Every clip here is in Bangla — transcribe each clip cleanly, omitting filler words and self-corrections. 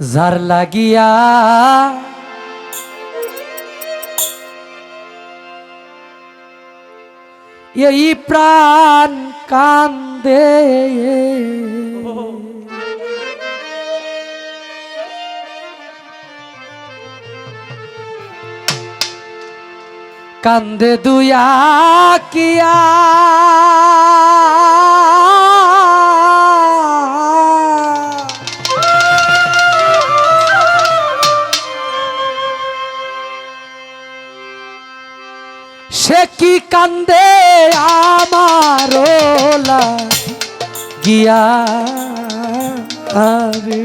যার লাগিয়া এই প্রাণ কান্দে, কান্দে দুয়া কিয়া সে কি কান্দে আমার গিয়া রে,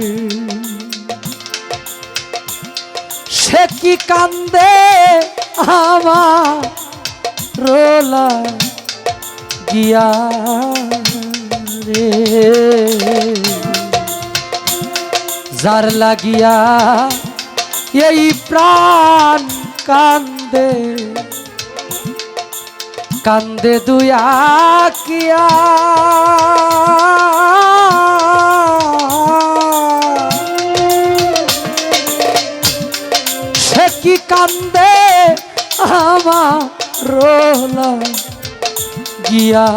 সে কি কান্দে আমার গিয়া রে, যার লাগিয়া এই প্রাণ কান্দে, কান্দে দুয়া কিয়া সে কি কান্দে আমার গিয়া,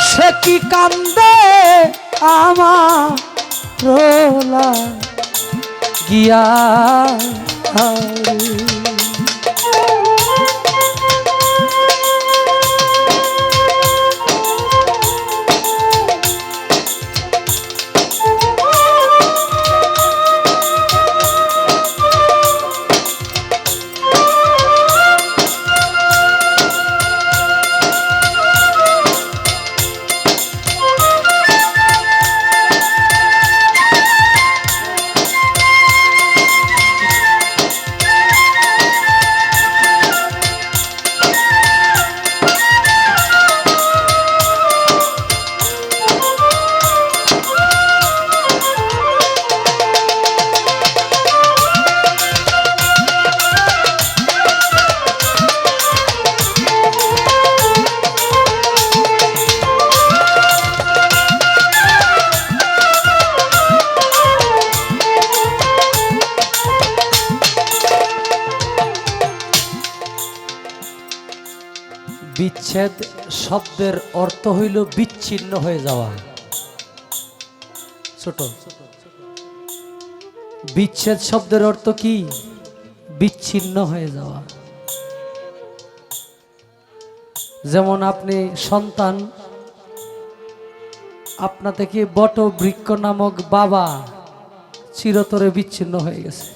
সে কি কান্দে আমার গিয়া। বিচ্ছেদ শব্দের অর্থ হইল বিচ্ছিন্ন হয়ে যাওয়া। ছোট বিচ্ছেদ শব্দের অর্থ কি? বিচ্ছিন্ন হয়ে যাওয়া। যেমন আপনি সন্তান, আপনা থেকে বট বৃক্ষ নামক বাবা চিরতরে বিচ্ছিন্ন হয়ে গেছে,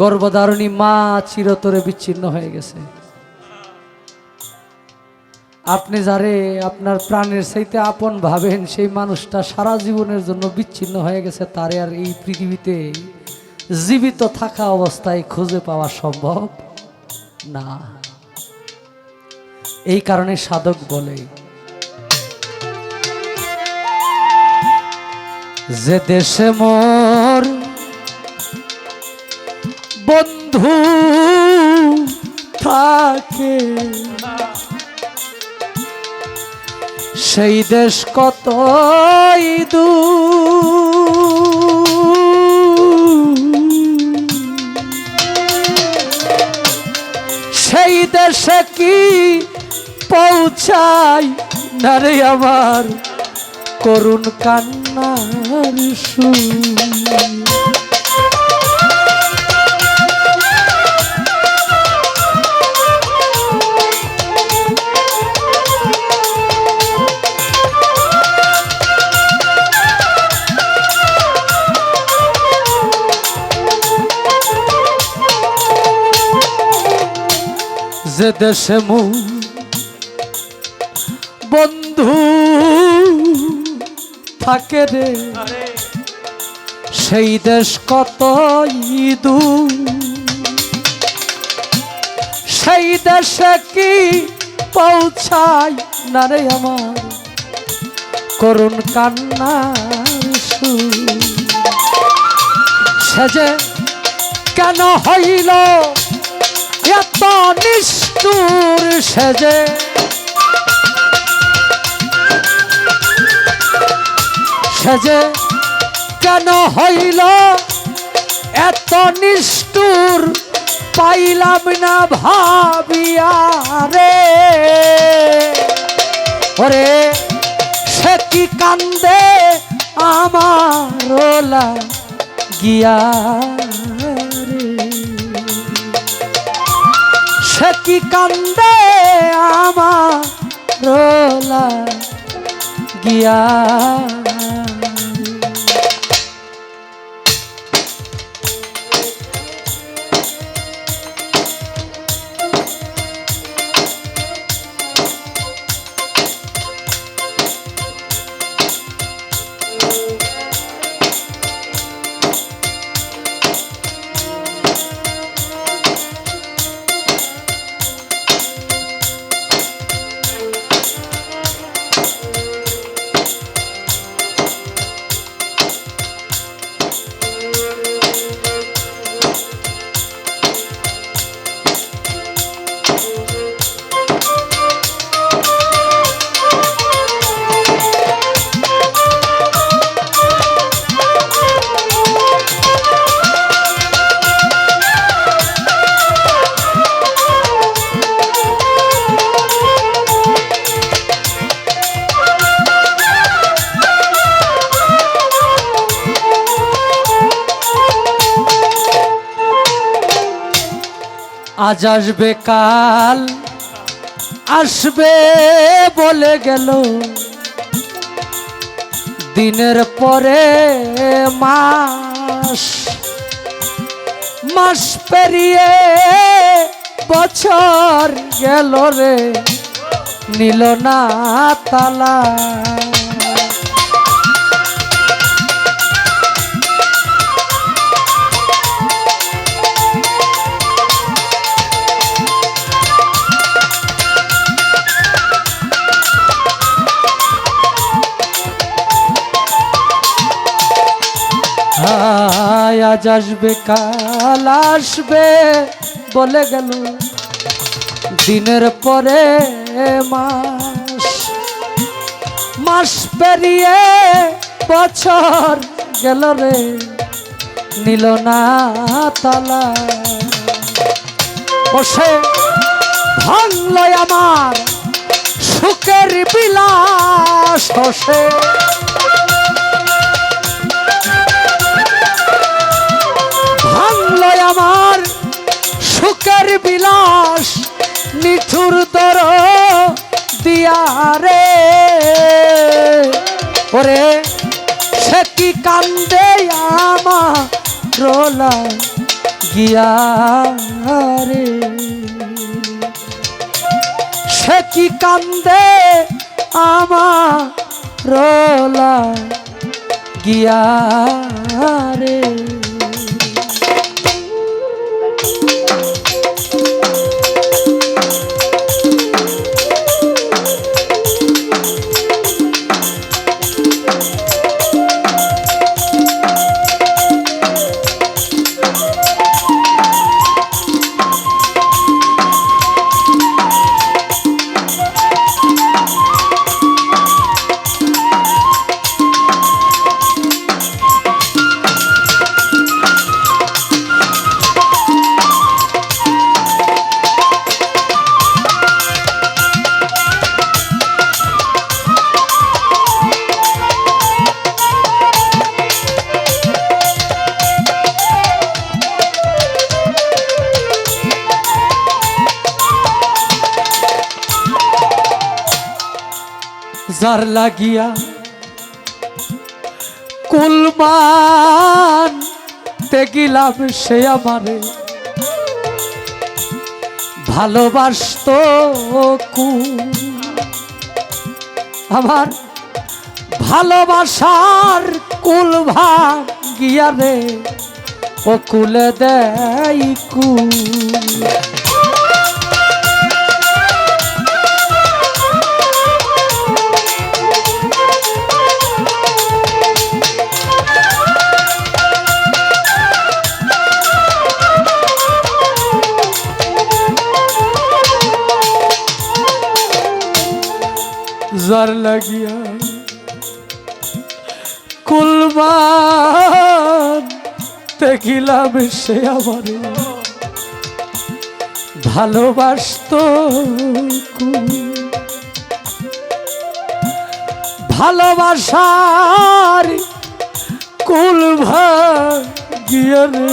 গর্ভধারণী মা চিরতরে বিচ্ছিন্ন হয়ে গেছে। আপনি যারে আপনার প্রাণের চাইতে আপন ভাবেন সেই মানুষটা সারা জীবনের জন্য বিচ্ছিন্ন হয়ে গেছে, তারে আর এই পৃথিবীতে জীবিত থাকা অবস্থায় খুঁজে পাওয়া সম্ভব না। এই কারণে সাধক বলে, যে দেশে মোর বন্ধু থাকে সেই দেশ কতই দূর, সেই দেশে কি পৌঁছাই না রে আমার করুণ কান্নার সুর। যে দেশে মোর বন্ধু থাকে রে সেই দেশ কতই দূর, সেই দেশে কি পৌঁছাই না রে আমার করুণ কান্নার সুর। সে যে কেন হইল এত নিষ্ঠুর, সে যে সে যে কেন হইল এত নিষ্ঠুর পাইলাম না ভাবিয়া রে ওরে সে কি কান্দে আমার গিয়া রে সে কি কান্দে আমার গিয়া আজ আসবে কাল আসবে বলে গেল দিনের পরে মাস মাস পেরিয়ে বছর গেল রে নিল না তালা আজ আসবে কাল আসবে বলে গেল দিনের পরে মাস মাস পেরিয়ে বছর গেল রে নিল না তালা বসে ভাঙল আমার সুখের বিলাস বসে আমার সুখের বিলাস নিঠুর দর দিয়া রে ওরে সে কি কান্দে আমার গিয়া রে সে কি কান্দে আমার গিয়া রে যার লাগিয়া কুলমান তেগিলাম সে আমারে ভালোবাসতো আমার ভালোবাসার কুল ভাঙিয়া রে ও কুলে দেয় কুল যার লাগিয়া কুলমান দেখিলাম সে আমারে ভালোবাসতো ভালোবাসার কুল ভাগিয়ে রে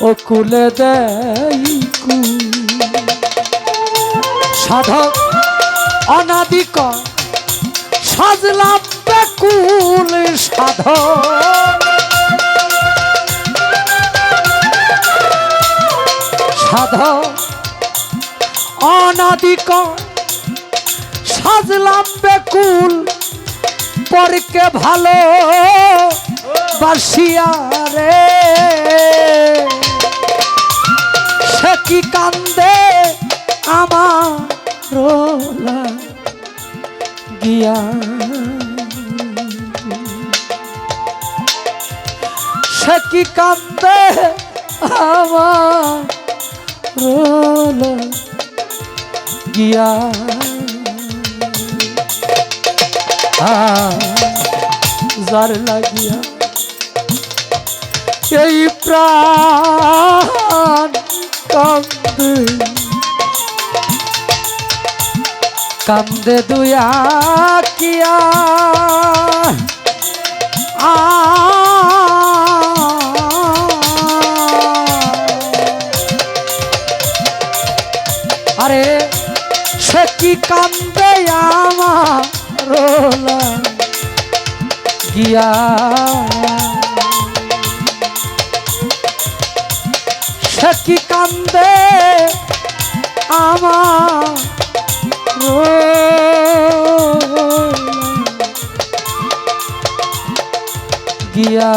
ও কুলে দেয় কুল সাধক অনাদিক সাজলাম বেকুল সাধক সাধক অনাদিক সাজলাম বেকুল পরকে ভালো বাসিয়া রে সে কি কান্দে আমার গিয়া সে কি কান্দে আমার গিয়া যার লাগিয়া এই প্রাণ কান্দে কান্দে দুয়া কিয়া আরে সে কি কান্দে আমার গিয়া সে কি কান্দে আমার গিয়া